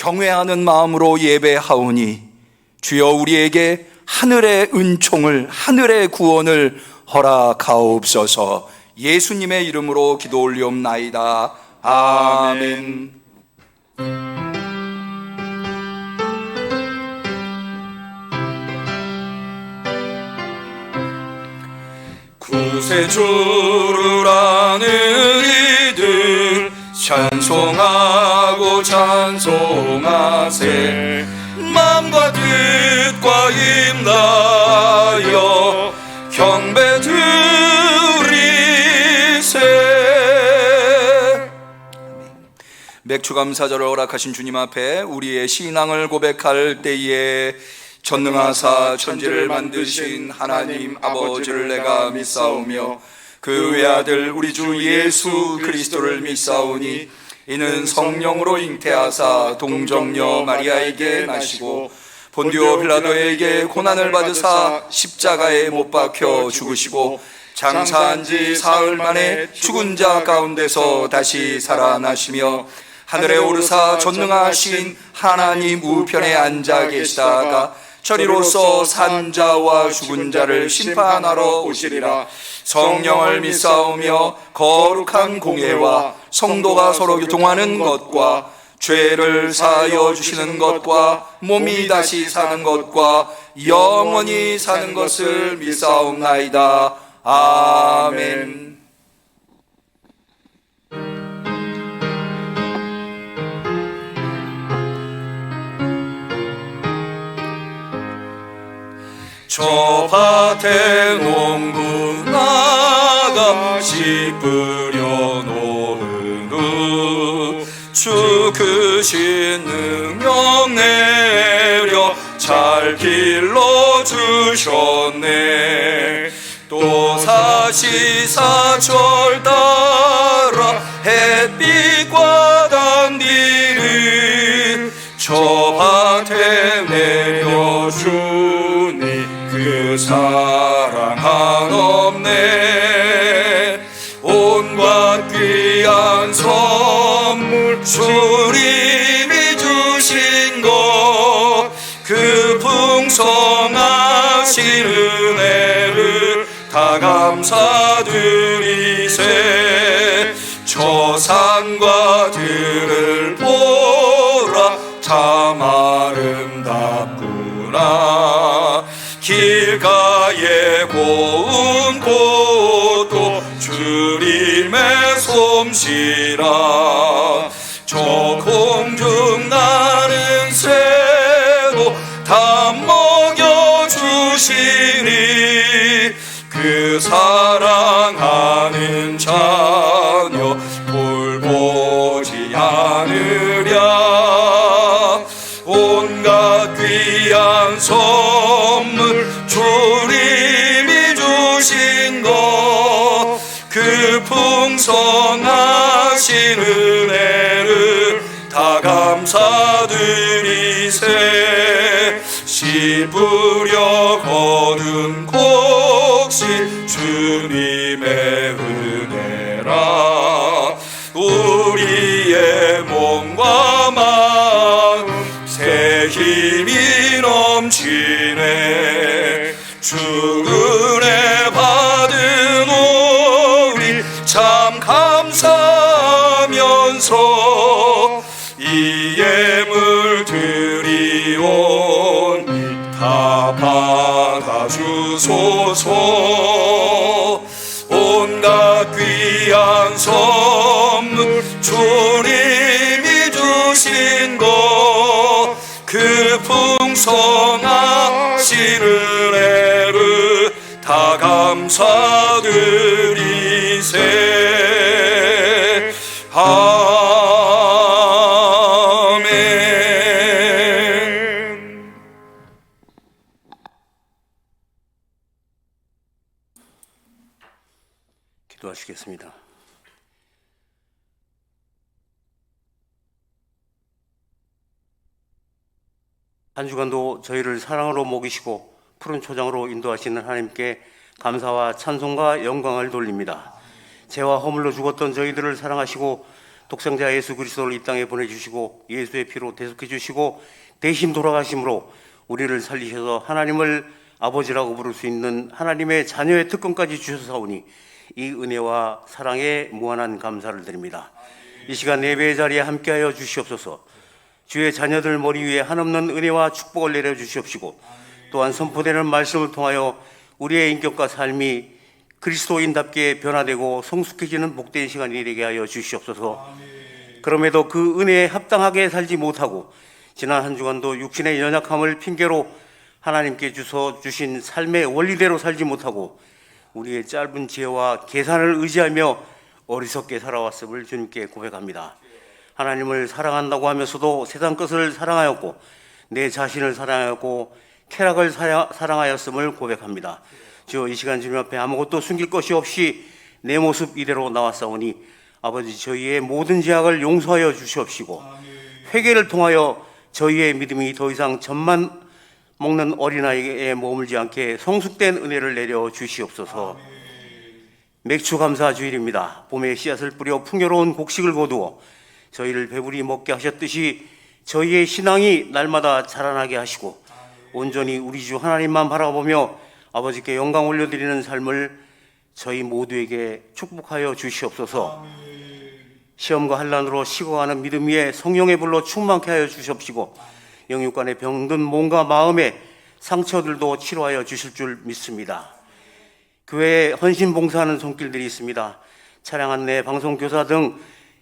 경외하는 마음으로 예배하오니 주여 우리에게 하늘의 은총을, 하늘의 구원을 허락하옵소서. 예수님의 이름으로 기도 올리옵나이다. 아멘. 구세주를 아는 이들 찬송하고 찬송하세. 마음과 뜻과 힘나여 경배 드리세. 맥주감사절을 허락하신 주님 앞에 우리의 신앙을 고백할 때에 전능하사 천지를 만드신 하나님 아버지를 내가 믿사오며 그 외아들 우리 주 예수 그리스도를 믿사오니 이는 성령으로 잉태하사 동정녀 마리아에게 나시고 본디오 빌라도에게 고난을 받으사 십자가에 못 박혀 죽으시고 장사한 지 사흘 만에 죽은 자 가운데서 다시 살아나시며 하늘에 오르사 전능하신 하나님 우편에 앉아 계시다가 저리로서 산 자와 죽은 자를 심판하러 오시리라. 성령을 믿사오며 거룩한 공예와 성도가 서로 교통하는 것과 죄를 사하여 주시는 것과 몸이 다시 사는 것과 영원히 사는 것을 믿사옵나이다. 아멘. 저 밭에 농부 나가 씨 뿌려 놓은 후 주 크신 능력 내려 잘 길러주셨네. 또 사시사철 따라 햇빛과 단비를 저 밭에 내려주니 그 사랑 한없네. 온갖 귀한 선물 주님이 주신 것 그 풍성하신 은혜를 다 감사드리세. 저 산과 들을 보라 참 아름답구나. 길가에 고운 꽃도 주님의 솜씨라. 저 공중 나는 새도 다 먹여주시니 그 사랑하는 자녀 돌보지 않으랴. 온갖 귀한 선물 주님이 주신 것 그 풍성하신 은혜를 다 감사드리세. 씨 뿌려 거둔 곡식 주님의 은혜라. 우리의 몸과 마음 새 힘이 넘치네. 주 은혜 받은 우리 참 감사하면서 이 예물 드리오니 다 받아주소서. 온갖 귀한 선물 주님이 주신 것 그 풍성하신 은혜를 다 감사드리세. 아멘. 기도하시겠습니다. 한 주간도 저희를 사랑으로 먹이시고 푸른 초장으로 인도하시는 하나님께 감사와 찬송과 영광을 돌립니다. 죄와 허물로 죽었던 저희들을 사랑하시고 독생자 예수 그리스도를 이 땅에 보내주시고 예수의 피로 대속해 주시고 대신 돌아가심으로 우리를 살리셔서 하나님을 아버지라고 부를 수 있는 하나님의 자녀의 특권까지 주셔서오니 이 은혜와 사랑에 무한한 감사를 드립니다. 이 시간 예배의 자리에 함께하여 주시옵소서. 주의 자녀들 머리 위에 한없는 은혜와 축복을 내려 주시옵시고 또한 선포되는 말씀을 통하여 우리의 인격과 삶이 그리스도인답게 변화되고 성숙해지는 복된 시간이 되게 하여 주시옵소서. 그럼에도 그 은혜에 합당하게 살지 못하고 지난 한 주간도 육신의 연약함을 핑계로 하나님께 주신 삶의 원리대로 살지 못하고 우리의 짧은 지혜와 계산을 의지하며 어리석게 살아왔음을 주님께 고백합니다. 하나님을 사랑한다고 하면서도 세상 것을 사랑하였고 내 자신을 사랑하였고 쾌락을 사랑하였음을 고백합니다. 주여, 이 시간 주님 앞에 아무것도 숨길 것이 없이 내 모습 이대로 나왔사오니 아버지, 저희의 모든 죄악을 용서하여 주시옵시고 회개를 통하여 저희의 믿음이 더 이상 젖만 먹는 어린아이에 머물지 않게 성숙된 은혜를 내려 주시옵소서. 맥주 감사 주일입니다. 봄에 씨앗을 뿌려 풍요로운 곡식을 거두어 저희를 배부리 먹게 하셨듯이 저희의 신앙이 날마다 자라나게 하시고 온전히 우리 주 하나님만 바라보며 아버지께 영광 올려드리는 삶을 저희 모두에게 축복하여 주시옵소서. 시험과 환난으로 식어가는 믿음 위에 성령의 불로 충만케 하여 주시옵시고 영육간의 병든 몸과 마음의 상처들도 치료하여 주실 줄 믿습니다. 교회에 헌신 봉사하는 손길들이 있습니다. 찬양 안내, 방송 교사 등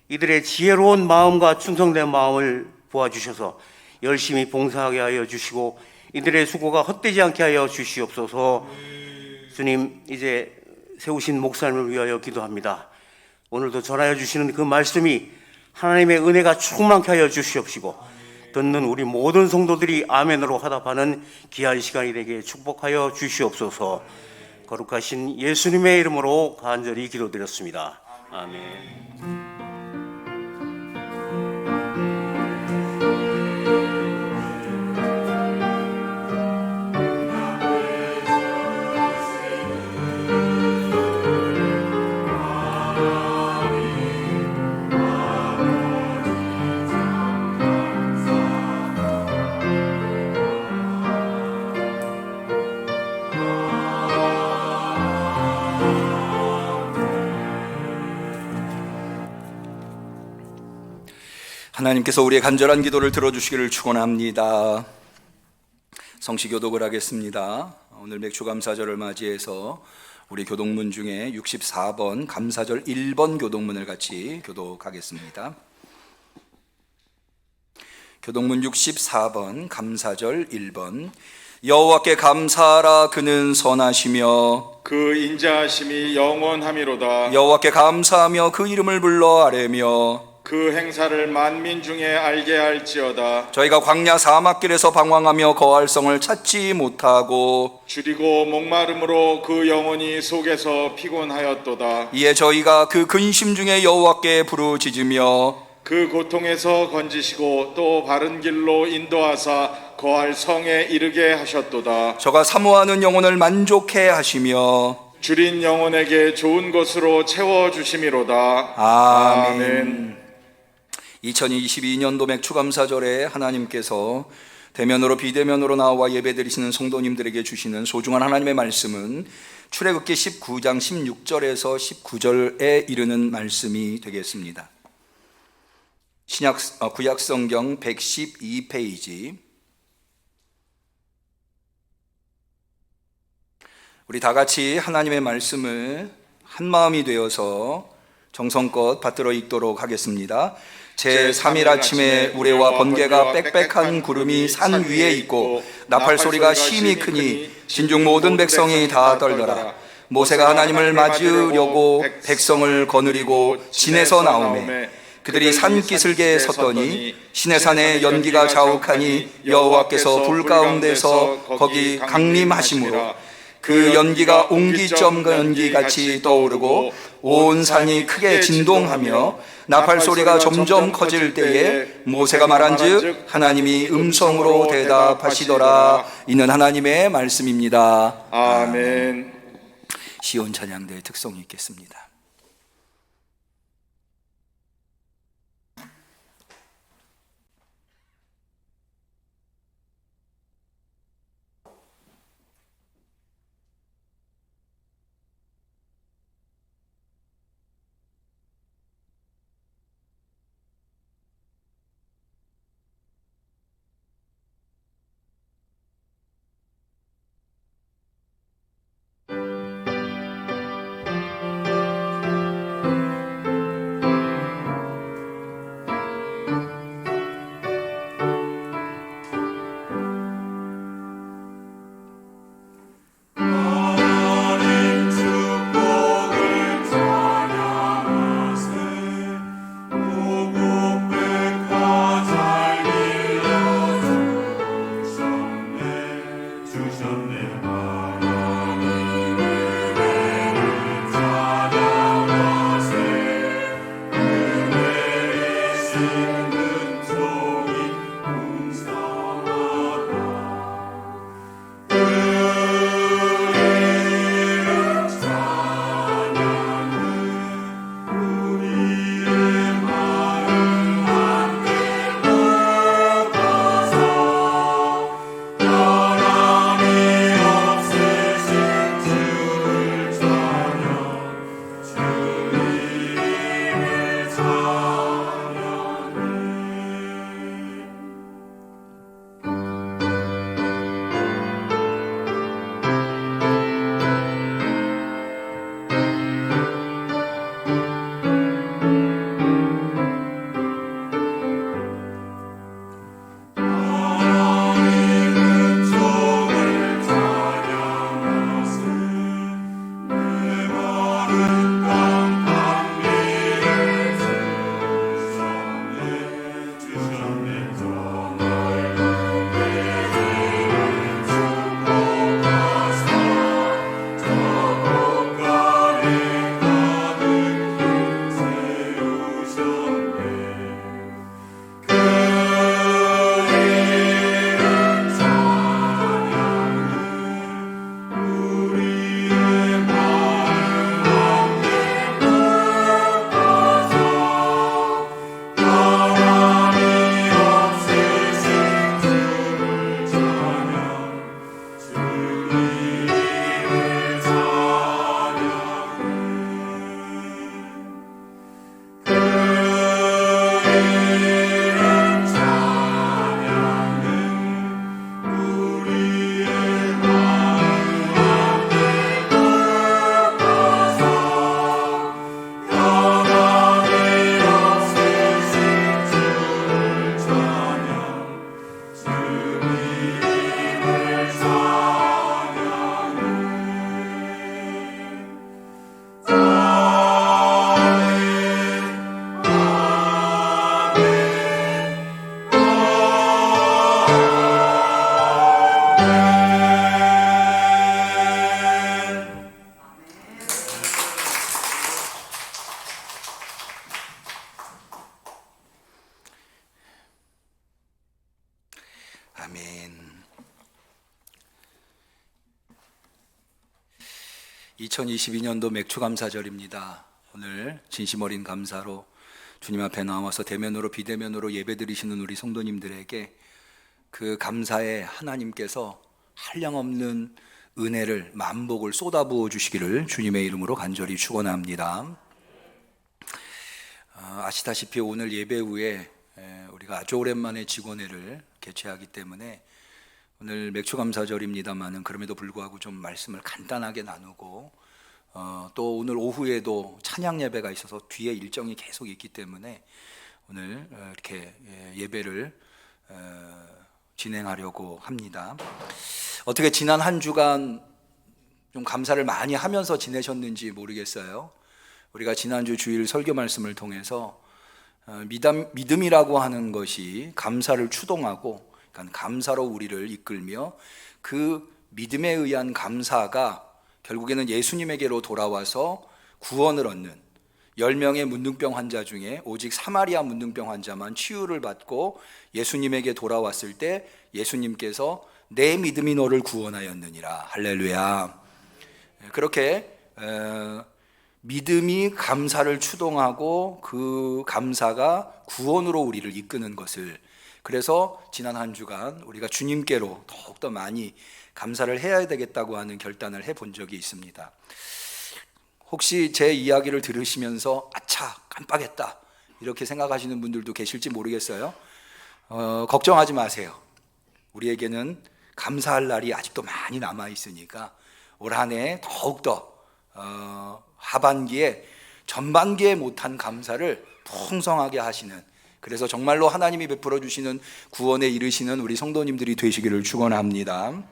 이들의 지혜로운 마음과 충성된 마음을 보아주셔서 열심히 봉사하게 하여 주시고 이들의 수고가 헛되지 않게 하여 주시옵소서. 주님, 이제 세우신 목사님을 위하여 기도합니다. 오늘도 전하여 주시는 그 말씀이 하나님의 은혜가 충만케 하여 주시옵시고 듣는 우리 모든 성도들이 아멘으로 화답하는 귀한 시간이 되게 축복하여 주시옵소서. 거룩하신 예수님의 이름으로 간절히 기도드렸습니다. 아멘. 하나님께서 우리의 간절한 기도를 들어주시기를 축원합니다. 성시 교독을 하겠습니다. 오늘 맥주감사절을 맞이해서 우리 교독문 중에 64번 감사절 1번 교독문을 같이 교독하겠습니다. 교독문 64번 감사절 1번. 여호와께 감사하라, 그는 선하시며 그 인자하심이 영원함이로다. 여호와께 감사하며 그 이름을 불러 아뢰며 그 행사를 만민 중에 알게 할지어다. 저희가 광야 사막길에서 방황하며 거할 성을 찾지 못하고 줄이고 목마름으로 그 영혼이 속에서 피곤하였도다. 이에 저희가 그 근심 중에 여호와께 부르짖으며 그 고통에서 건지시고 또 바른 길로 인도하사 거할 성에 이르게 하셨도다. 저가 사모하는 영혼을 만족해 하시며 줄인 영혼에게 좋은 것으로 채워주심이로다. 아멘. 2022년도 맥주감사절에 하나님께서 대면으로 비대면으로 나와 예배드리시는 성도님들에게 주시는 소중한 하나님의 말씀은 출애굽기 19장 16절에서 19절에 이르는 말씀이 되겠습니다. 구약성경 112페이지. 우리 다 같이 하나님의 말씀을 한마음이 되어서 정성껏 받들어 읽도록 하겠습니다. 제3일 아침에 우레와 번개가 빽빽한 구름이 산 위에 있고 나팔 소리가 심히 크니 진중 모든 백성이 다 떨더라. 모세가 하나님을 맞으려고 백성을 거느리고 진에서 나오매 그들이 산 기슭에 섰더니 시내산에 연기가 자욱하니 여호와께서 불 가운데서 거기 강림하심으로 그 연기가 옹기점 연기같이 떠오르고 온 산이 크게 진동하며 나팔 소리가 점점 커질 때에 모세가 말한즉 하나님이 음성으로 대답하시더라. 이는 하나님의 말씀입니다. 아멘. 시온 찬양대의 특성이 있겠습니다. 아멘. 2022년도 맥추감사절입니다. 오늘 진심 어린 감사로 주님 앞에 나와서 대면으로 비대면으로 예배드리시는 우리 성도님들에게 그 감사에 하나님께서 한량없는 은혜를 만복을 쏟아부어 주시기를 주님의 이름으로 간절히 축원합니다. 아시다시피 오늘 예배 후에 우리가 아주 오랜만에 직원회를 개최하기 때문에 오늘 맥추감사절입니다만은 그럼에도 불구하고 좀 말씀을 간단하게 나누고 또 오늘 오후에도 찬양 예배가 있어서 뒤에 일정이 계속 있기 때문에 오늘 이렇게 예배를 진행하려고 합니다. 어떻게 지난 한 주간 좀 감사를 많이 하면서 지내셨는지 모르겠어요. 우리가 지난주 주일 설교 말씀을 통해서 믿음이라고 하는 것이 감사를 추동하고, 그러니까 감사로 우리를 이끌며 그 믿음에 의한 감사가 결국에는 예수님에게로 돌아와서 구원을 얻는 10명의 문둥병 환자 중에 오직 사마리아 문둥병 환자만 치유를 받고 예수님에게 돌아왔을 때 예수님께서 내 믿음이 너를 구원하였느니라. 할렐루야. 그렇게 믿음이 감사를 추동하고 그 감사가 구원으로 우리를 이끄는 것을, 그래서 지난 한 주간 우리가 주님께로 더욱더 많이 감사를 해야 되겠다고 하는 결단을 해본 적이 있습니다. 혹시 제 이야기를 들으시면서 아차 깜빡했다 이렇게 생각하시는 분들도 계실지 모르겠어요. 걱정하지 마세요. 우리에게는 감사할 날이 아직도 많이 남아 있으니까 올 한 해 더욱더 하반기에 전반기에 못한 감사를 풍성하게 하시는, 그래서 정말로 하나님이 베풀어 주시는 구원에 이르시는 우리 성도님들이 되시기를 축원합니다.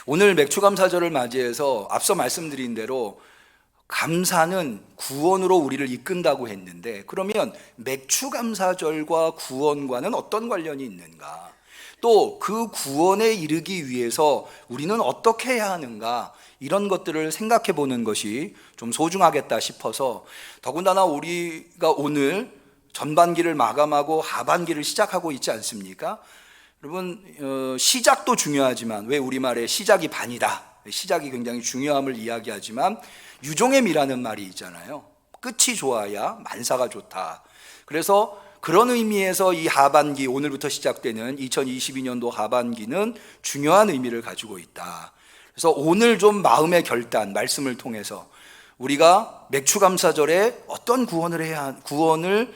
오늘 맥추감사절을 맞이해서 앞서 말씀드린 대로 감사는 구원으로 우리를 이끈다고 했는데, 그러면 맥추감사절과 구원과는 어떤 관련이 있는가? 또 그 구원에 이르기 위해서 우리는 어떻게 해야 하는가? 이런 것들을 생각해 보는 것이 좀 소중하겠다 싶어서, 더군다나 우리가 오늘 전반기를 마감하고 하반기를 시작하고 있지 않습니까? 여러분, 시작도 중요하지만 왜 우리말에 시작이 반이다, 시작이 굉장히 중요함을 이야기하지만 유종의 미라는 말이 있잖아요. 끝이 좋아야 만사가 좋다. 그래서 그런 의미에서 이 하반기, 오늘부터 시작되는 2022년도 하반기는 중요한 의미를 가지고 있다. 그래서 오늘 좀 마음의 결단, 말씀을 통해서 우리가 맥추감사절에 어떤 구원을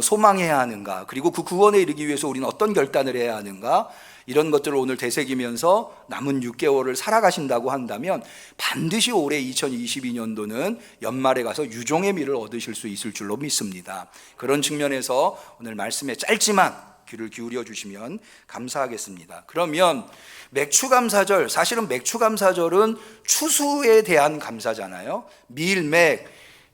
소망해야 하는가, 그리고 그 구원에 이르기 위해서 우리는 어떤 결단을 해야 하는가, 이런 것들을 오늘 되새기면서 남은 6개월을 살아가신다고 한다면 반드시 올해 2022년도는 연말에 가서 유종의 미를 얻으실 수 있을 줄로 믿습니다. 그런 측면에서 오늘 말씀에 짧지만 귀를 기울여 주시면 감사하겠습니다. 그러면 맥추감사절, 사실은 맥추감사절은 추수에 대한 감사잖아요.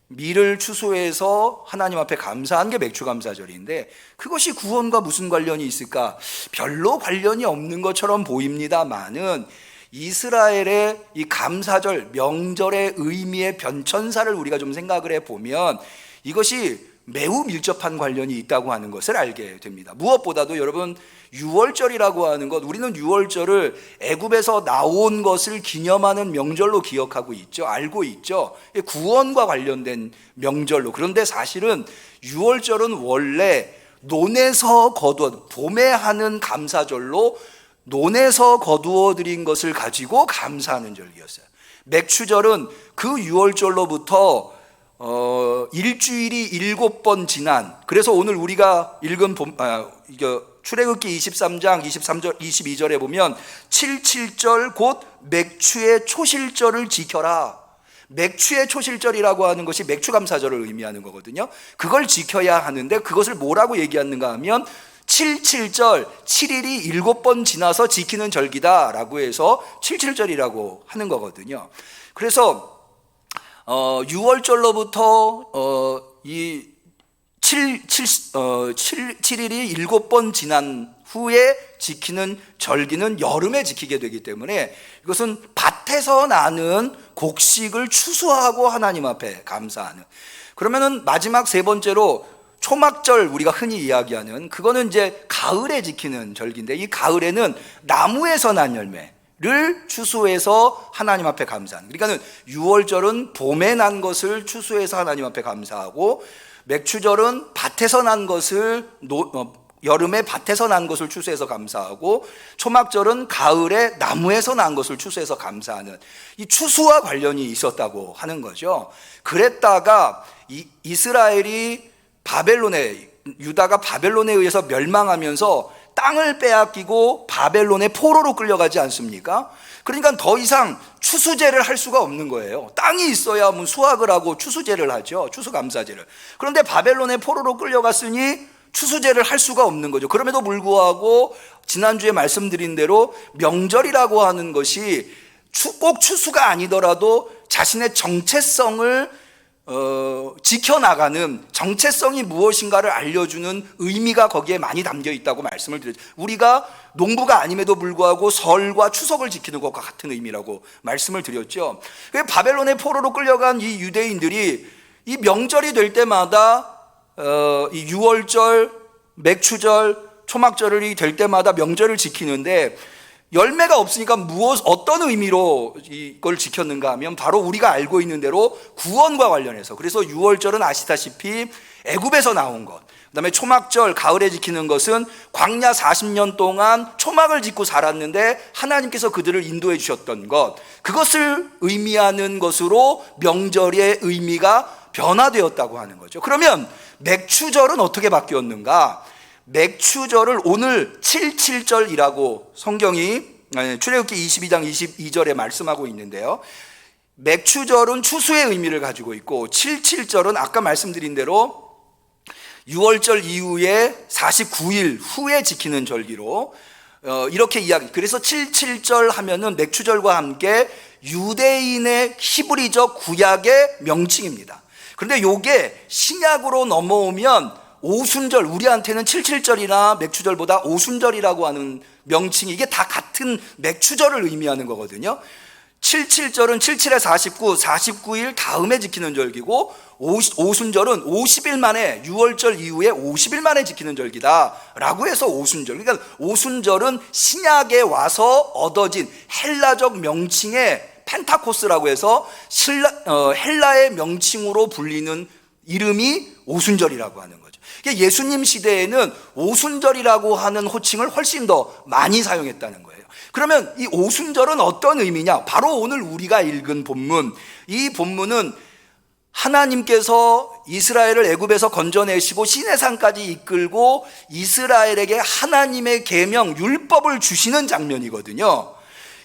밀을 추수해서 하나님 앞에 감사한 게 맥추감사절인데, 그것이 구원과 무슨 관련이 있을까? 별로 관련이 없는 것처럼 보입니다만은 이스라엘의 이 감사절, 명절의 의미의 변천사를 우리가 좀 생각을 해보면 이것이 매우 밀접한 관련이 있다고 하는 것을 알게 됩니다. 무엇보다도 여러분, 유월절이라고 하는 것, 우리는 유월절을 애굽에서 나온 것을 기념하는 명절로 기억하고 있죠. 알고 있죠. 구원과 관련된 명절로. 그런데 사실은 유월절은 원래 논에서 거두어, 봄에 하는 감사절로 논에서 거두어 드린 것을 가지고 감사하는 절기였어요. 맥추절은 그 유월절로부터 일주일이 7번 지난, 그래서 오늘 우리가 읽은 출애굽기 23장 23절 22절에 보면 77절 곧 맥추의 초실절을 지켜라. 맥추의 초실절이라고 하는 것이 맥추감사절을 의미하는 거거든요. 그걸 지켜야 하는데 그것을 뭐라고 얘기하는가 하면 77절, 7일이 7번 지나서 지키는 절기다라고 해서 77절이라고 하는 거거든요. 그래서 6월절로부터 이 7일이 7번 지난 후에 지키는 절기는 여름에 지키게 되기 때문에 이것은 밭에서 나는 곡식을 추수하고 하나님 앞에 감사하는. 그러면은 마지막 세 번째로 초막절 우리가 흔히 이야기하는 그거는 이제 가을에 지키는 절기인데, 이 가을에는 나무에서 난 열매를 추수해서 하나님 앞에 감사하는, 그러니까는 6월절은 봄에 난 것을 추수해서 하나님 앞에 감사하고, 맥추절은 밭에서 난 것을 여름에 밭에서 난 것을 추수해서 감사하고, 초막절은 가을에 나무에서 난 것을 추수해서 감사하는, 이 추수와 관련이 있었다고 하는 거죠. 그랬다가 이스라엘이 유다가 바벨론에 의해서 멸망하면서 땅을 빼앗기고 바벨론의 포로로 끌려가지 않습니까? 그러니까 더 이상 추수제를 할 수가 없는 거예요. 땅이 있어야 수확을 하고 추수제를 하죠. 추수감사제를. 그런데 바벨론의 포로로 끌려갔으니 추수제를 할 수가 없는 거죠. 그럼에도 불구하고 지난주에 말씀드린 대로 명절이라고 하는 것이 꼭 추수가 아니더라도 자신의 정체성을 지켜나가는, 정체성이 무엇인가를 알려주는 의미가 거기에 많이 담겨 있다고 말씀을 드렸죠. 우리가 농부가 아님에도 불구하고 설과 추석을 지키는 것과 같은 의미라고 말씀을 드렸죠. 바벨론의 포로로 끌려간 이 유대인들이 이 명절이 될 때마다 이 6월절, 맥추절, 초막절이 될 때마다 명절을 지키는데, 열매가 없으니까 어떤 의미로 이걸 지켰는가 하면 바로 우리가 알고 있는 대로 구원과 관련해서, 그래서 6월절은 아시다시피 애굽에서 나온 것, 그다음에 초막절 가을에 지키는 것은 광야 40년 동안 초막을 짓고 살았는데 하나님께서 그들을 인도해 주셨던 것, 그것을 의미하는 것으로 명절의 의미가 변화되었다고 하는 거죠. 그러면 맥추절은 어떻게 바뀌었는가? 맥추절을 오늘 77절이라고 성경이 출애굽기 22장 22절에 말씀하고 있는데요, 맥추절은 추수의 의미를 가지고 있고 77절은 아까 말씀드린 대로 6월절 이후에 49일 후에 지키는 절기로 이렇게 이야기. 그래서 77절 하면은 맥추절과 함께 유대인의 히브리적 구약의 명칭입니다. 그런데 요게 신약으로 넘어오면 오순절, 우리한테는 77절이나 맥추절보다 오순절이라고 하는 명칭이, 이게 다 같은 맥추절을 의미하는 거거든요. 77절은 77에 49, 49일 다음에 지키는 절기고, 오순절은 50일 만에, 6월절 이후에 50일 만에 지키는 절기다라고 해서 오순절. 그러니까 오순절은 신약에 와서 얻어진 헬라적 명칭의 펜타코스라고 해서 헬라의 명칭으로 불리는 이름이 오순절이라고 하는 거죠. 예수님 시대에는 오순절이라고 하는 호칭을 훨씬 더 많이 사용했다는 거예요. 그러면 이 오순절은 어떤 의미냐? 바로 오늘 우리가 읽은 본문, 이 본문은 하나님께서 이스라엘을 애굽에서 건져내시고 시내산까지 이끌고 이스라엘에게 하나님의 계명, 율법을 주시는 장면이거든요.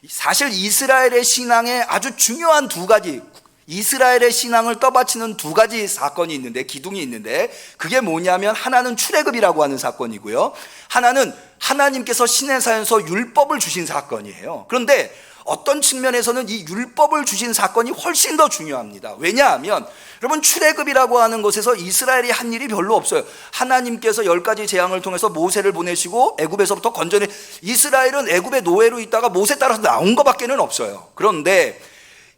사실 이스라엘의 신앙에 아주 중요한 두 가지, 이스라엘의 신앙을 떠받치는 두 가지 사건이 있는데, 기둥이 있는데, 그게 뭐냐면 하나는 출애굽이라고 하는 사건이고요, 하나는 하나님께서 시내산에서 율법을 주신 사건이에요. 그런데 어떤 측면에서는 이 율법을 주신 사건이 훨씬 더 중요합니다. 왜냐하면 여러분, 출애굽이라고 하는 것에서 이스라엘이 한 일이 별로 없어요. 하나님께서 10가지 재앙을 통해서 모세를 보내시고 애굽에서부터 건져내, 이스라엘은 애굽의 노예로 있다가 모세 따라서 나온 것밖에는 없어요. 그런데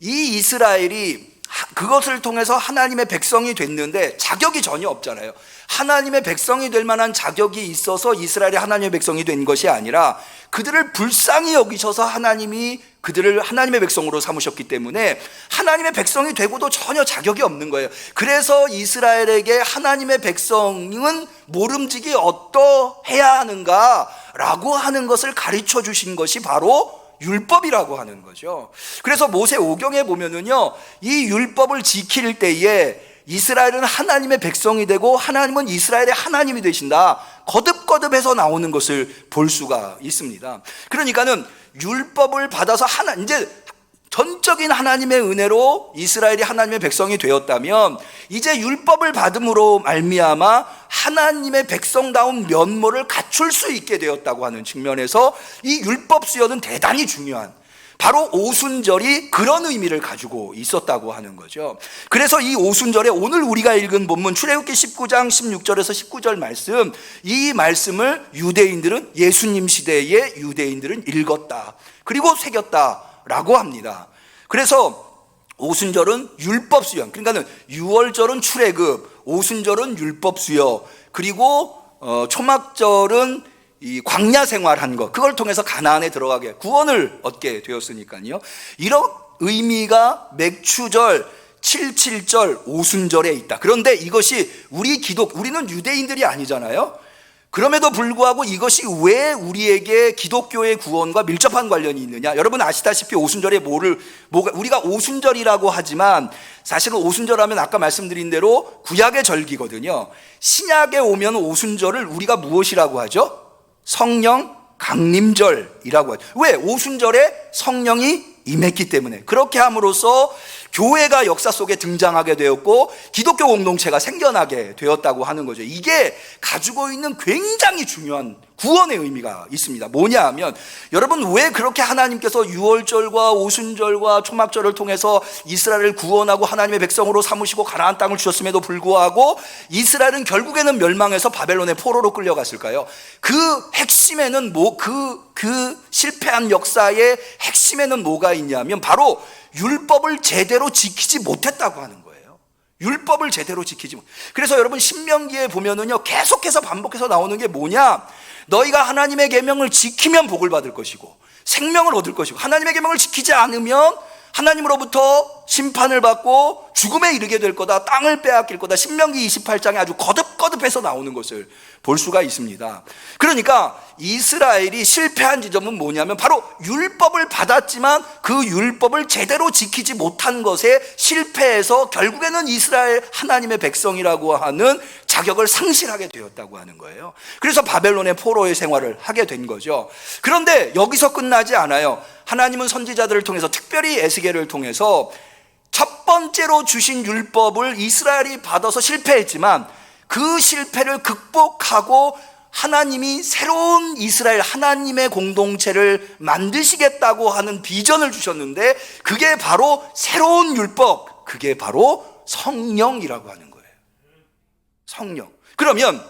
이 이스라엘이 그것을 통해서 하나님의 백성이 됐는데 자격이 전혀 없잖아요. 하나님의 백성이 될 만한 자격이 있어서 이스라엘이 하나님의 백성이 된 것이 아니라 그들을 불쌍히 여기셔서 하나님이 그들을 하나님의 백성으로 삼으셨기 때문에 하나님의 백성이 되고도 전혀 자격이 없는 거예요. 그래서 이스라엘에게 하나님의 백성은 모름지기 어떠해야 하는가라고 하는 것을 가르쳐 주신 것이 바로 율법이라고 하는 거죠. 그래서 모세 오경에 보면은요, 이 율법을 지킬 때에 이스라엘은 하나님의 백성이 되고 하나님은 이스라엘의 하나님이 되신다, 거듭거듭해서 나오는 것을 볼 수가 있습니다. 그러니까는 율법을 받아서 이제 전적인 하나님의 은혜로 이스라엘이 하나님의 백성이 되었다면, 이제 율법을 받음으로 말미암아 하나님의 백성다운 면모를 갖출 수 있게 되었다고 하는 측면에서 이 율법 수여는 대단히 중요한, 바로 오순절이 그런 의미를 가지고 있었다고 하는 거죠. 그래서 이 오순절에 오늘 우리가 읽은 본문 출애굽기 19장 16절에서 19절 말씀, 이 말씀을 유대인들은, 예수님 시대의 유대인들은 읽었다, 그리고 새겼다라고 합니다. 그래서 오순절은 율법 수양, 그러니까는 6월절은 출애굽, 오순절은 율법 수여, 그리고 초막절은 이 광야 생활한 것, 그걸 통해서 가나안에 들어가게 구원을 얻게 되었으니까요. 이런 의미가 맥추절, 77절, 오순절에 있다. 그런데 이것이 우리는 유대인들이 아니잖아요. 그럼에도 불구하고 이것이 왜 우리에게 기독교의 구원과 밀접한 관련이 있느냐? 여러분 아시다시피 오순절에 우리가 오순절이라고 하지만 사실은 오순절하면 아까 말씀드린 대로 구약의 절기거든요. 신약에 오면 오순절을 우리가 무엇이라고 하죠? 성령 강림절이라고 하죠. 왜? 오순절에 성령이 임했기 때문에. 그렇게 함으로써 교회가 역사 속에 등장하게 되었고 기독교 공동체가 생겨나게 되었다고 하는 거죠. 이게 가지고 있는 굉장히 중요한 구원의 의미가 있습니다. 뭐냐 하면, 여러분 왜 그렇게 하나님께서 유월절과 오순절과 초막절을 통해서 이스라엘을 구원하고 하나님의 백성으로 삼으시고 가나안 땅을 주셨음에도 불구하고 이스라엘은 결국에는 멸망해서 바벨론의 포로로 끌려갔을까요? 그 핵심에는 그 실패한 역사의 핵심에는 뭐가 있냐면 바로 율법을 제대로 지키지 못했다고 하는 거예요. 율법을 제대로 지키지 못. 그래서 여러분 신명기에 보면은요, 계속해서 반복해서 나오는 게 뭐냐? 너희가 하나님의 계명을 지키면 복을 받을 것이고 생명을 얻을 것이고, 하나님의 계명을 지키지 않으면 하나님으로부터 심판을 받고 죽음에 이르게 될 거다, 땅을 빼앗길 거다. 신명기 28장에 아주 거듭거듭해서 나오는 것을 볼 수가 있습니다. 그러니까 이스라엘이 실패한 지점은 뭐냐면 바로 율법을 받았지만 그 율법을 제대로 지키지 못한 것에 실패해서 결국에는 이스라엘 하나님의 백성이라고 하는 자격을 상실하게 되었다고 하는 거예요. 그래서 바벨론의 포로의 생활을 하게 된 거죠. 그런데 여기서 끝나지 않아요. 하나님은 선지자들을 통해서, 특별히 에스겔을 통해서 첫 번째로 주신 율법을 이스라엘이 받아서 실패했지만 그 실패를 극복하고 하나님이 새로운 이스라엘 하나님의 공동체를 만드시겠다고 하는 비전을 주셨는데, 그게 바로 새로운 율법, 그게 바로 성령이라고 하는 거예요. 성령. 그러면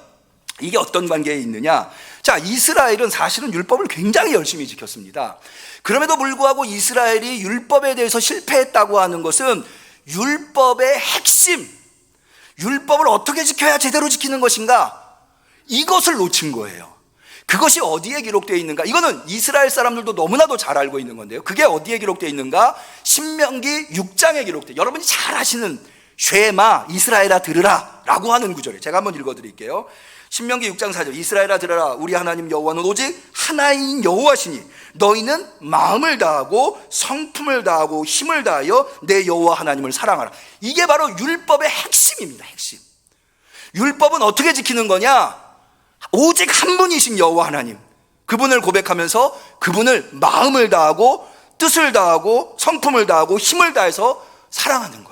이게 어떤 관계에 있느냐? 자, 이스라엘은 사실은 율법을 굉장히 열심히 지켰습니다. 그럼에도 불구하고 이스라엘이 율법에 대해서 실패했다고 하는 것은 율법의 핵심, 율법을 어떻게 지켜야 제대로 지키는 것인가, 이것을 놓친 거예요. 그것이 어디에 기록되어 있는가? 이거는 이스라엘 사람들도 너무나도 잘 알고 있는 건데요. 그게 어디에 기록되어 있는가? 신명기 6장에 기록되어, 여러분이 잘 아시는 쉐마, 이스라엘아 들으라 라고 하는 구절이에요. 제가 한번 읽어드릴게요. 신명기 6장 4절, 이스라엘아 들으라, 우리 하나님 여호와는 오직 하나인 여호와시니 너희는 마음을 다하고 성품을 다하고 힘을 다하여 내 여호와 하나님을 사랑하라. 이게 바로 율법의 핵심입니다. 핵심. 율법은 어떻게 지키는 거냐? 오직 한 분이신 여호와 하나님, 그분을 고백하면서 그분을 마음을 다하고 뜻을 다하고 성품을 다하고 힘을 다해서 사랑하는 거예요.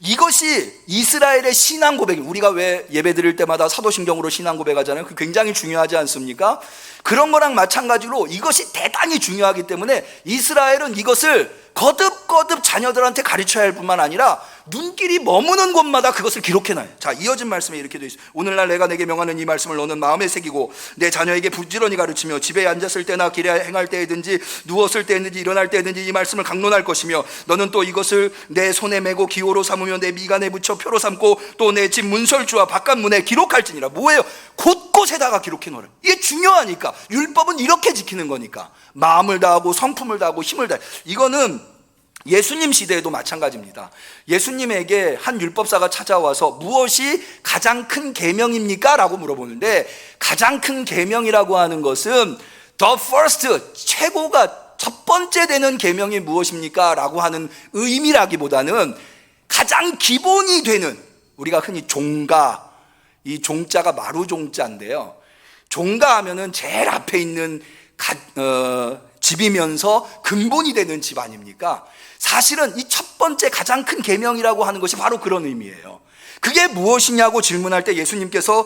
이것이 이스라엘의 신앙 고백입니다. 우리가 왜 예배 드릴 때마다 사도신경으로 신앙 고백하잖아요. 그 굉장히 중요하지 않습니까? 그런 거랑 마찬가지로 이것이 대단히 중요하기 때문에 이스라엘은 이것을 거듭거듭 자녀들한테 가르쳐야 할 뿐만 아니라 눈길이 머무는 곳마다 그것을 기록해놔요. 자, 이어진 말씀에 이렇게 되어 있어요. 오늘날 내가 내게 명하는 이 말씀을 너는 마음에 새기고 내 자녀에게 부지런히 가르치며 집에 앉았을 때나 길에 행할 때에든지 누웠을 때든지 일어날 때든지 이 말씀을 강론할 것이며, 너는 또 이것을 내 손에 메고 기호로 삼으며 내 미간에 붙여 표로 삼고 또 내 집 문설주와 바깥문에 기록할지니라. 뭐예요? 곳곳에다가 기록해놓으라. 이게 중요하니까. 율법은 이렇게 지키는 거니까. 마음을 다하고 성품을 다하고 힘을 다해. 이거는 예수님 시대에도 마찬가지입니다. 예수님에게 한 율법사가 찾아와서 무엇이 가장 큰 계명입니까? 라고 물어보는데, 가장 큰 계명이라고 하는 것은 the first, 최고가 첫 번째 되는 계명이 무엇입니까? 라고 하는 의미라기보다는 가장 기본이 되는, 우리가 흔히 종가, 이 종자가 마루종자인데요, 종가 하면은 제일 앞에 있는 집이면서 근본이 되는 집 아닙니까? 사실은 이 첫 번째 가장 큰 계명이라고 하는 것이 바로 그런 의미예요. 그게 무엇이냐고 질문할 때 예수님께서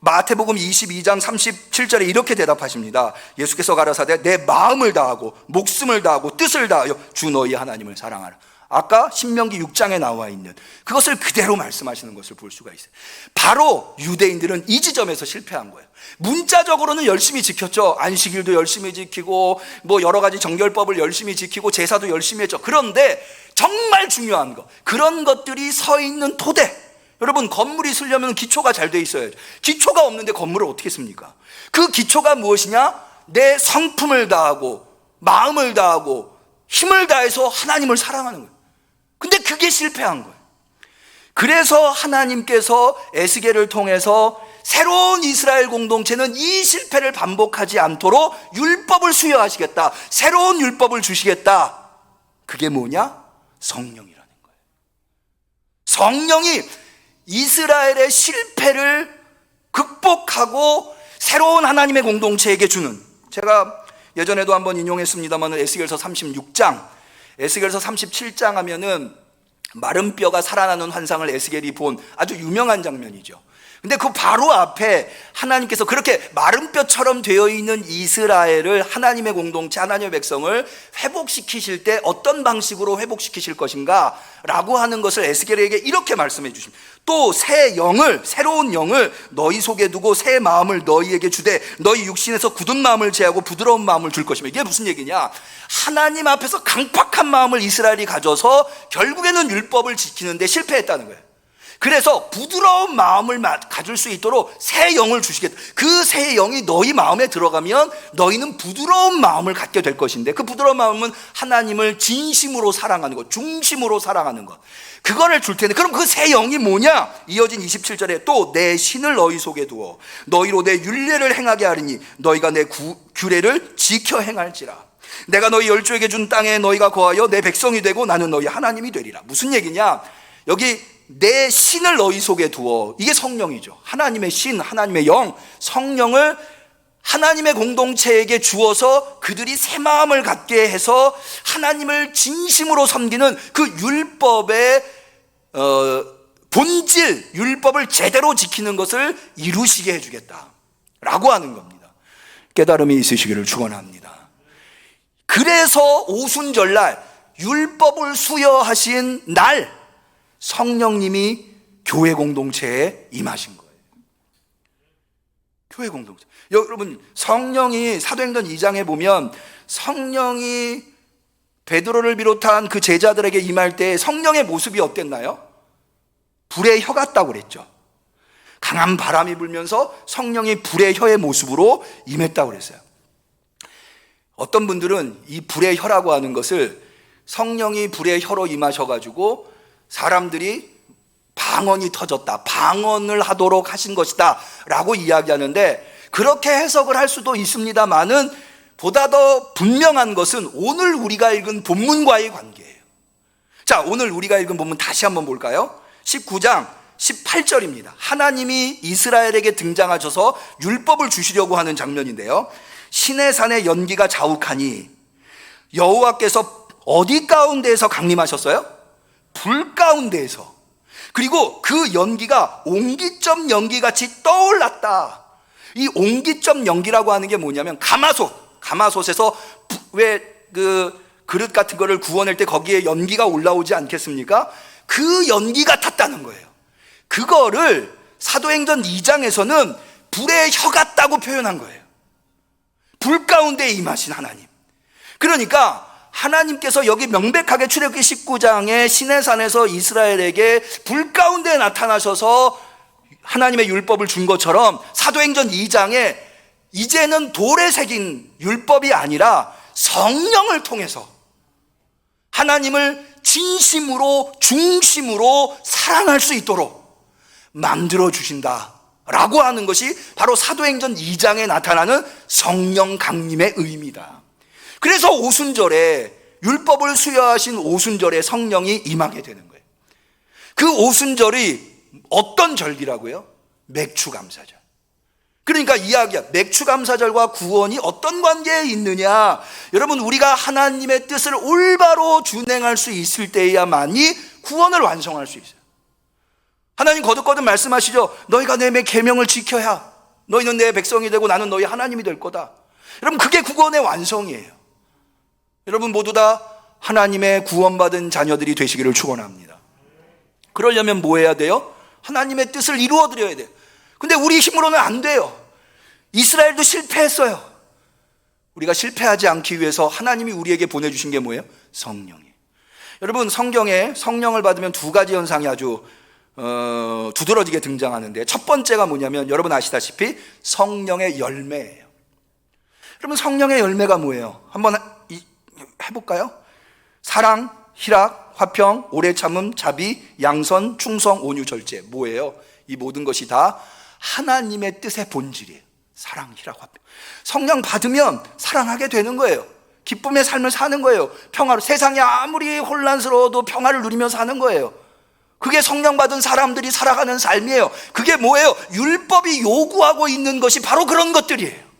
마태복음 22장 37절에 이렇게 대답하십니다. 예수께서 가라사대 내 마음을 다하고 목숨을 다하고 뜻을 다하여 주 너희 하나님을 사랑하라. 아까 신명기 6장에 나와 있는 그것을 그대로 말씀하시는 것을 볼 수가 있어요. 바로 유대인들은 이 지점에서 실패한 거예요. 문자적으로는 열심히 지켰죠. 안식일도 열심히 지키고 뭐 여러 가지 정결법을 열심히 지키고 제사도 열심히 했죠. 그런데 정말 중요한 것, 그런 것들이 서 있는 토대, 여러분, 건물이 쓰려면 기초가 잘 돼 있어야죠. 기초가 없는데 건물을 어떻게 씁니까? 그 기초가 무엇이냐? 내 성품을 다하고 마음을 다하고 힘을 다해서 하나님을 사랑하는 거예요. 근데 그게 실패한 거예요. 그래서 하나님께서 에스겔을 통해서 새로운 이스라엘 공동체는 이 실패를 반복하지 않도록 율법을 수여하시겠다, 새로운 율법을 주시겠다. 그게 뭐냐? 성령이라는 거예요. 성령이 이스라엘의 실패를 극복하고 새로운 하나님의 공동체에게 주는, 제가 예전에도 한번 인용했습니다만 에스겔서 36장, 에스겔서 37장 하면은 마른 뼈가 살아나는 환상을 에스겔이 본 아주 유명한 장면이죠. 근데 그 바로 앞에 하나님께서 그렇게 마른 뼈처럼 되어 있는 이스라엘을, 하나님의 공동체, 하나님의 백성을 회복시키실 때 어떤 방식으로 회복시키실 것인가 라고 하는 것을 에스겔에게 이렇게 말씀해 주십니다. 또 새 영을, 새로운 영을 너희 속에 두고 새 마음을 너희에게 주되 너희 육신에서 굳은 마음을 제하고 부드러운 마음을 줄 것이며. 이게 무슨 얘기냐? 하나님 앞에서 강팍한 마음을 이스라엘이 가져서 결국에는 율법을 지키는데 실패했다는 거예요. 그래서 부드러운 마음을 가질 수 있도록 새 영을 주시겠다. 그 새 영이 너희 마음에 들어가면 너희는 부드러운 마음을 갖게 될 것인데, 그 부드러운 마음은 하나님을 진심으로 사랑하는 것, 중심으로 사랑하는 것, 그거를 줄 텐데, 그럼 그 새 영이 뭐냐? 이어진 27절에 또 내 신을 너희 속에 두어 너희로 내 율례를 행하게 하리니 너희가 내 규례를 지켜 행할지라. 내가 너희 열조에게 준 땅에 너희가 거하여 내 백성이 되고 나는 너희 하나님이 되리라. 무슨 얘기냐? 여기 내 신을 너희 속에 두어, 이게 성령이죠. 하나님의 신, 하나님의 영, 성령을 하나님의 공동체에게 주어서 그들이 새 마음을 갖게 해서 하나님을 진심으로 섬기는 그 율법의 본질, 율법을 제대로 지키는 것을 이루시게 해주겠다라고 하는 겁니다. 깨달음이 있으시기를 축원합니다. 그래서 오순절날 율법을 수여하신 날 성령님이 교회 공동체에 임하신 거예요. 교회 공동체. 여러분, 성령이 사도행전 2장에 보면 성령이 베드로를 비롯한 그 제자들에게 임할 때 성령의 모습이 어땠나요? 불의 혀 같다고 그랬죠. 강한 바람이 불면서 성령이 불의 혀의 모습으로 임했다고 그랬어요. 어떤 분들은 이 불의 혀라고 하는 것을 성령이 불의 혀로 임하셔가지고 사람들이 방언이 터졌다, 방언을 하도록 하신 것이다 라고 이야기하는데, 그렇게 해석을 할 수도 있습니다만은 보다 더 분명한 것은 오늘 우리가 읽은 본문과의 관계예요. 자, 오늘 우리가 읽은 본문 다시 한번 볼까요? 19장 18절입니다. 하나님이 이스라엘에게 등장하셔서 율법을 주시려고 하는 장면인데요, 시내산의 연기가 자욱하니 여호와께서 어디 가운데에서 강림하셨어요? 불 가운데에서. 그리고 그 연기가 옹기점 연기같이 떠올랐다. 이 옹기점 연기라고 하는 게 뭐냐면 가마솥에서 왜 그 그릇 같은 거를 구워낼 때 거기에 연기가 올라오지 않겠습니까? 그 연기 같았다는 거예요. 그거를 사도행전 2장에서는 불의 혀 같다고 표현한 거예요. 불 가운데 임하신 하나님. 그러니까 하나님께서 여기 명백하게 출애굽기 19장에 시내산에서 이스라엘에게 불 가운데 나타나셔서 하나님의 율법을 준 것처럼 사도행전 2장에 이제는 돌에 새긴 율법이 아니라 성령을 통해서 하나님을 진심으로 중심으로 사랑할 수 있도록 만들어 주신다라고 하는 것이 바로 사도행전 2장에 나타나는 성령 강림의 의미다. 그래서 오순절에, 율법을 수여하신 오순절에 성령이 임하게 되는 거예요. 그 오순절이 어떤 절기라고요? 맥추감사절. 그러니까 이야기야, 맥추감사절과 구원이 어떤 관계에 있느냐? 여러분, 우리가 하나님의 뜻을 올바로 준행할 수 있을 때야만이 구원을 완성할 수 있어요. 하나님 거듭거듭 말씀하시죠. 너희가 내 계명을 지켜야 너희는 내 백성이 되고 나는 너희 하나님이 될 거다. 여러분, 그게 구원의 완성이에요. 여러분 모두 다 하나님의 구원받은 자녀들이 되시기를 축원합니다. 그러려면 뭐 해야 돼요? 하나님의 뜻을 이루어 드려야 돼요. 근데 우리 힘으로는 안 돼요. 이스라엘도 실패했어요. 우리가 실패하지 않기 위해서 하나님이 우리에게 보내주신 게 뭐예요? 성령이에요. 여러분, 성경에 성령을 받으면 두 가지 현상이 아주 두드러지게 등장하는데, 첫 번째가 뭐냐면 여러분 아시다시피 성령의 열매예요. 여러분, 성령의 열매가 뭐예요? 한번 해볼까요? 사랑, 희락, 화평, 오래 참음, 자비, 양선, 충성, 온유, 절제. 뭐예요? 이 모든 것이 다 하나님의 뜻의 본질이에요. 사랑, 희락, 화평. 성령 받으면 사랑하게 되는 거예요. 기쁨의 삶을 사는 거예요. 평화로, 세상이 아무리 혼란스러워도 평화를 누리며 사는 거예요. 그게 성령 받은 사람들이 살아가는 삶이에요. 그게 뭐예요? 율법이 요구하고 있는 것이 바로 그런 것들이에요.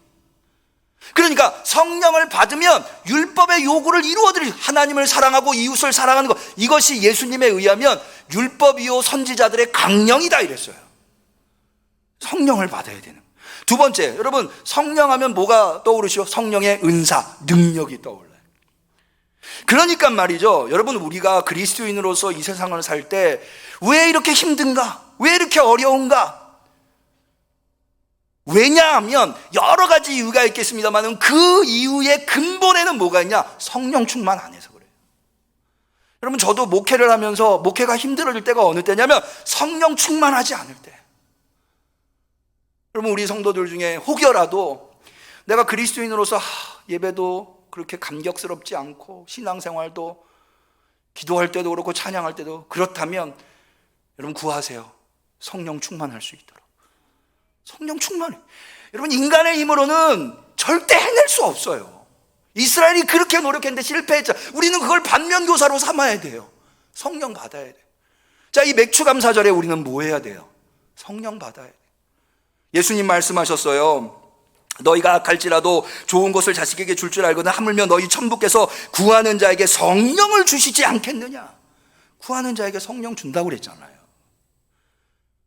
그러니까 성령을 받으면 율법의 요구를 이루어드릴, 하나님을 사랑하고 이웃을 사랑하는 것, 이것이 예수님에 의하면 율법이요 선지자들의 강령이다 이랬어요. 성령을 받아야 되는. 두 번째, 여러분, 성령하면 뭐가 떠오르시죠? 성령의 은사, 능력이 떠올라요. 그러니까 말이죠, 여러분, 우리가 그리스도인으로서 이 세상을 살 때 왜 이렇게 힘든가? 왜 이렇게 어려운가? 왜냐하면 여러 가지 이유가 있겠습니다만 그 이유의 근본에는 뭐가 있냐? 성령 충만 안 해서 그래요. 여러분, 저도 목회를 하면서 목회가 힘들어질 때가 어느 때냐면 성령 충만하지 않을 때. 여러분, 우리 성도들 중에 혹여라도 내가 그리스도인으로서 예배도 그렇게 감격스럽지 않고 신앙생활도 기도할 때도 그렇고 찬양할 때도 그렇다면 여러분 구하세요. 성령 충만할 수 있도록. 성령 충만해. 여러분, 인간의 힘으로는 절대 해낼 수 없어요. 이스라엘이 그렇게 노력했는데 실패했죠. 우리는 그걸 반면교사로 삼아야 돼요. 성령 받아야 돼요. 자, 이 맥추감사절에 우리는 뭐 해야 돼요? 성령 받아야 돼요. 예수님 말씀하셨어요. 너희가 악할지라도 좋은 것을 자식에게 줄 줄 알거든 하물며 너희 천부께서 구하는 자에게 성령을 주시지 않겠느냐. 구하는 자에게 성령 준다고 그랬잖아요.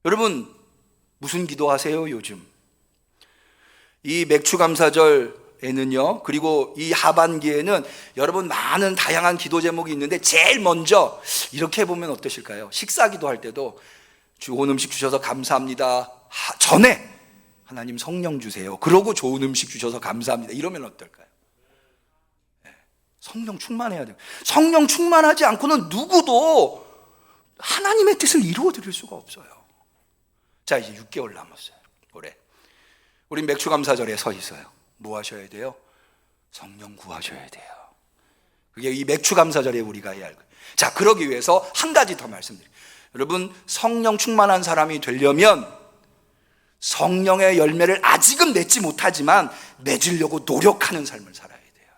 여러분, 무슨 기도하세요 요즘? 이 맥추감사절에는요, 그리고 이 하반기에는 여러분 많은 다양한 기도 제목이 있는데 제일 먼저 이렇게 해보면 어떠실까요? 식사 기도할 때도 좋은 음식 주셔서 감사합니다 전에 하나님 성령 주세요, 그러고 좋은 음식 주셔서 감사합니다 이러면 어떨까요? 성령 충만해야 돼요. 성령 충만하지 않고는 누구도 하나님의 뜻을 이루어 드릴 수가 없어요. 자, 이제 6개월 남았어요. 올해 우리 맥추감사절에 서 있어요. 뭐 하셔야 돼요? 성령 구하셔야 돼요. 그게 이 맥추감사절에 우리가 해야 할 거예요. 자, 그러기 위해서 한 가지 더 말씀드려요. 여러분, 성령 충만한 사람이 되려면 성령의 열매를 아직은 맺지 못하지만 맺으려고 노력하는 삶을 살아야 돼요.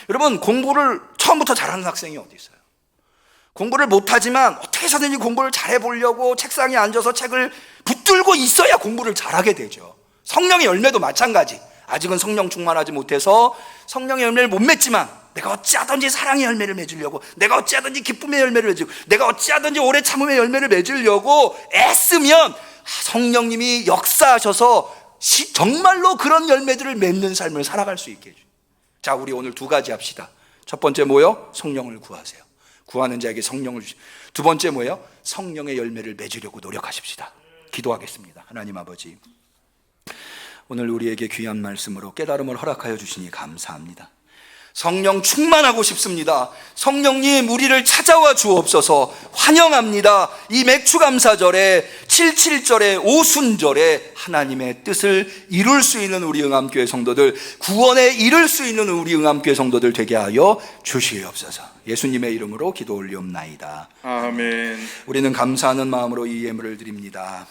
여러분, 공부를 처음부터 잘하는 학생이 어디 있어요? 공부를 못하지만 어떻게 해서든지 공부를 잘해보려고 책상에 앉아서 책을 붙들고 있어야 공부를 잘하게 되죠. 성령의 열매도 마찬가지. 아직은 성령 충만하지 못해서 성령의 열매를 못 맺지만 내가 어찌하든지 사랑의 열매를 맺으려고, 내가 어찌하든지 기쁨의 열매를 맺으려고, 내가 어찌하든지 오래 참음의 열매를 맺으려고 애쓰면 성령님이 역사하셔서 정말로 그런 열매들을 맺는 삶을 살아갈 수 있게 해줘요. 자, 우리 오늘 두 가지 합시다. 첫 번째 뭐요? 성령을 구하세요. 구하는 자에게 성령을 주시고, 두 번째 뭐예요? 성령의 열매를 맺으려고 노력하십시다. 기도하겠습니다. 하나님 아버지, 오늘 우리에게 귀한 말씀으로 깨달음을 허락하여 주시니 감사합니다. 성령 충만하고 싶습니다. 성령님, 우리를 찾아와 주옵소서. 환영합니다. 이 맥추감사절에, 77절에, 오순절에 하나님의 뜻을 이룰 수 있는 우리 응암교회 성도들, 구원에 이를 수 있는 우리 응암교회 성도들 되게 하여 주시옵소서. 예수님의 이름으로 기도 올리옵나이다. 아멘. 우리는 감사하는 마음으로 이 예물을 드립니다.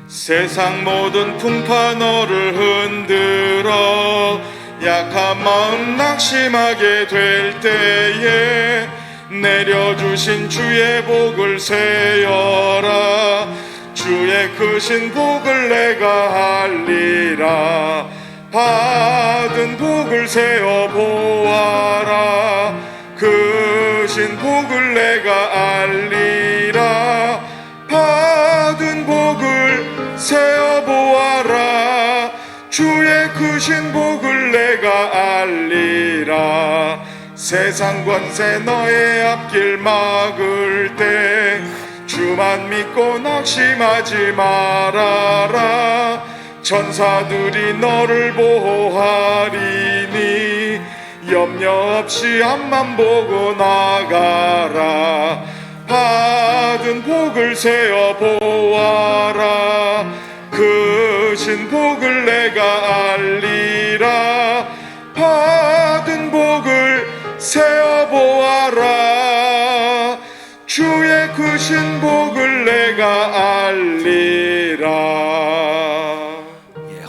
세상 모든 풍파 너를 흔들어 약한 마음 낙심하게 될 때에 내려주신 주의 복을 세어라. 주의 크신 복을 내가 알리라. 받은 복을 세어 보아라. 크신 복을 내가 알리라. 받은 복을 세어 보아라. 주의 크신 복을 내가 알리라. 세상 권세 너의 앞길 막을 때 주만 믿고 낙심하지 말아라. 천사들이 너를 보호하리니 염려 없이 앞만 보고 나가라. 받은 복을 세어 보아라. 크신 복을 내가 알리라. 받은 복을 세어 보아라. 주의 크신 복을 내가 알리라.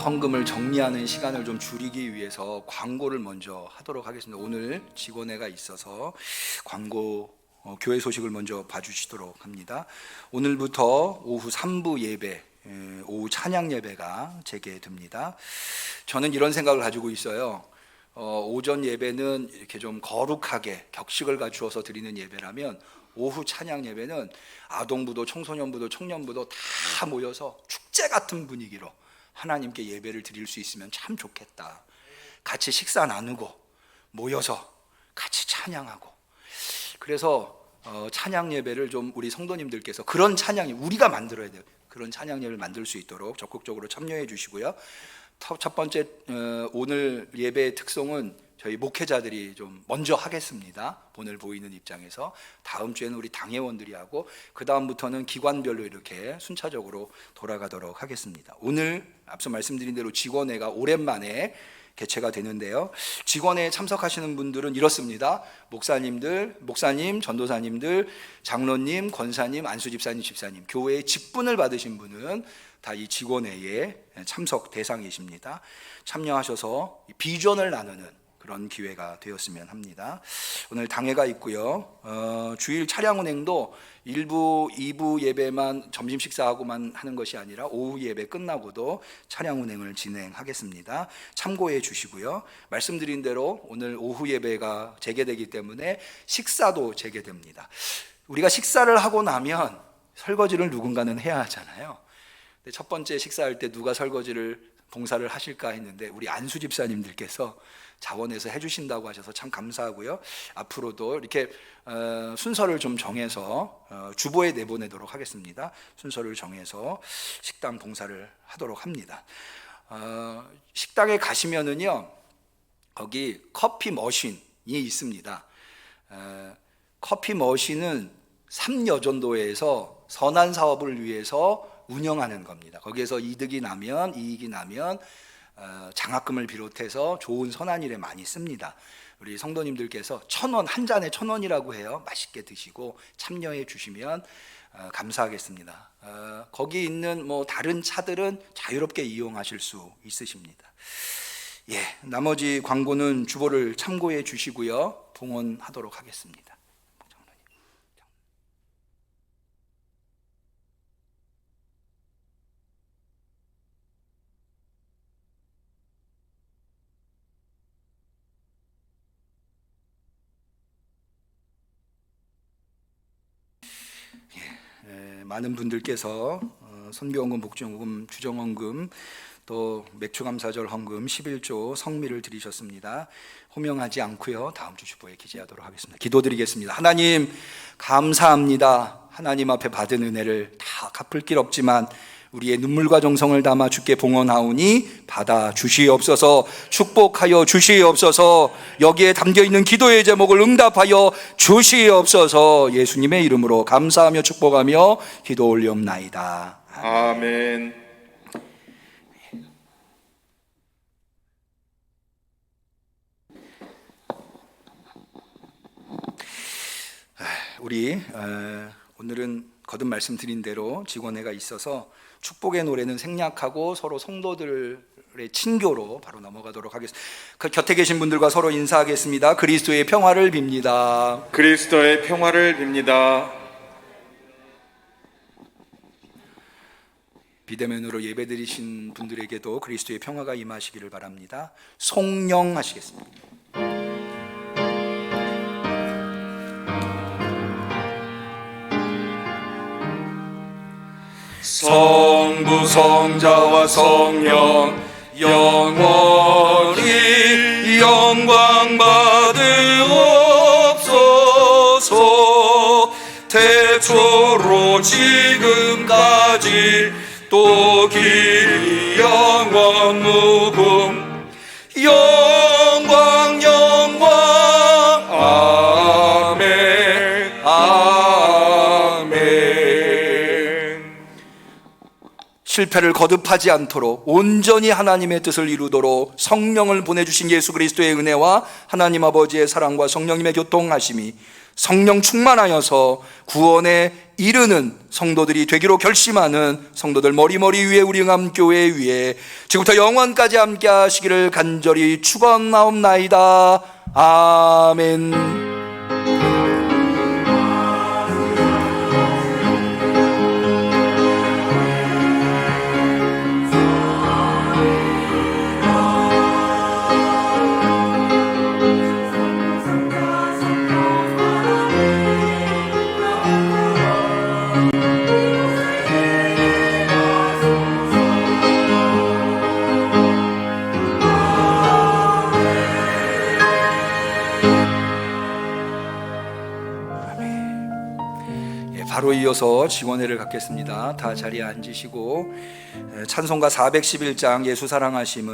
헌금을 정리하는 시간을 좀 줄이기 위해서 광고를 먼저 하도록 하겠습니다. 오늘 직원회가 있어서 광고 교회 소식을 먼저 봐주시도록 합니다. 오늘부터 오후 3부 예배, 오후 찬양 예배가 재개됩니다. 저는 이런 생각을 가지고 있어요. 오전 예배는 이렇게 좀 거룩하게 격식을 갖추어서 드리는 예배라면 오후 찬양 예배는 아동부도 청소년부도 청년부도 다 모여서 축제 같은 분위기로 하나님께 예배를 드릴 수 있으면 참 좋겠다. 같이 식사 나누고 모여서 같이 찬양하고. 그래서 찬양 예배를 좀 우리 성도님들께서 그런 찬양이 우리가 만들어야 돼요. 그런 찬양 예배를 만들 수 있도록 적극적으로 참여해 주시고요. 첫 번째 오늘 예배의 특성은 저희 목회자들이 좀 먼저 하겠습니다. 본을 보이는 입장에서 다음 주에는 우리 당회원들이 하고 그 다음부터는 기관별로 이렇게 순차적으로 돌아가도록 하겠습니다. 오늘 앞서 말씀드린 대로 직원회가 오랜만에 개최가 되는데요. 직원회에 참석하시는 분들은 이렇습니다. 목사님, 전도사님들, 장로님, 권사님, 안수집사님, 집사님, 교회의 직분을 받으신 분은 다 이 직원회에 참석 대상이십니다. 참여하셔서 비전을 나누는 그런 기회가 되었으면 합니다. 오늘 당회가 있고요. 주일 차량 운행도 1부, 2부 예배만 점심 식사하고만 하는 것이 아니라 오후 예배 끝나고도 차량 운행을 진행하겠습니다. 참고해 주시고요. 말씀드린 대로 오늘 오후 예배가 재개되기 때문에 식사도 재개됩니다. 우리가 식사를 하고 나면 설거지를 누군가는 해야 하잖아요. 근데 첫 번째 식사할 때 누가 설거지를 봉사를 하실까 했는데 우리 안수 집사님들께서 자원해서 해주신다고 하셔서 참 감사하고요. 앞으로도 이렇게 순서를 좀 정해서 주보에 내보내도록 하겠습니다. 순서를 정해서 식당 봉사를 하도록 합니다. 식당에 가시면은요, 거기 커피 머신이 있습니다. 커피 머신은 삼여전도회에서 선한 사업을 위해서 운영하는 겁니다. 거기에서 이익이 나면 장학금을 비롯해서 좋은 선한 일에 많이 씁니다. 우리 성도님들께서 1,000원, 한 잔에 1,000원이라고 해요. 맛있게 드시고 참여해 주시면 감사하겠습니다. 거기 있는 뭐 다른 차들은 자유롭게 이용하실 수 있으십니다. 나머지 광고는 주보를 참고해 주시고요. 봉헌하도록 하겠습니다. 많은 분들께서 선교헌금, 복지헌금, 주정헌금, 또 맥주감사절 헌금 11조 성미를 드리셨습니다. 호명하지 않고요. 다음 주 주보에 기재하도록 하겠습니다. 기도드리겠습니다. 하나님 감사합니다. 하나님 앞에 받은 은혜를 다 갚을 길 없지만 우리의 눈물과 정성을 담아 주께 봉헌하오니 받아 주시옵소서. 축복하여 주시옵소서. 여기에 담겨있는 기도의 제목을 응답하여 주시옵소서. 예수님의 이름으로 감사하며 축복하며 기도 올리옵나이다. 아멘. 우리 오늘은 거듭 말씀드린 대로 직원회가 있어서 축복의 노래는 생략하고 서로 성도들의 친교로 바로 넘어가도록 하겠습니다. 그 곁에 계신 분들과 서로 인사하겠습니다. 그리스도의 평화를 빕니다. 그리스도의 평화를 빕니다. 비대면으로 예배드리신 분들에게도 그리스도의 평화가 임하시기를 바랍니다. 송영 하시겠습니다. 성부 성자와 성령 영원히 영광 받으옵소서. 태초로 지금까지 또 길이 영원 무궁 영광 영광 아멘 아멘. 실패를 거듭하지 않도록 온전히 하나님의 뜻을 이루도록 성령을 보내주신 예수 그리스도의 은혜와 하나님 아버지의 사랑과 성령님의 교통하심이 성령 충만하여서 구원에 이르는 성도들이 되기로 결심하는 성도들 머리머리 위에 우리 응암교회 위에 지금부터 영원까지 함께 하시기를 간절히 축원하옵나이다. 아멘. 바로 이어서 직원회를 갖겠습니다. 다 자리에 앉으시고 찬송가 411장 예수 사랑하심은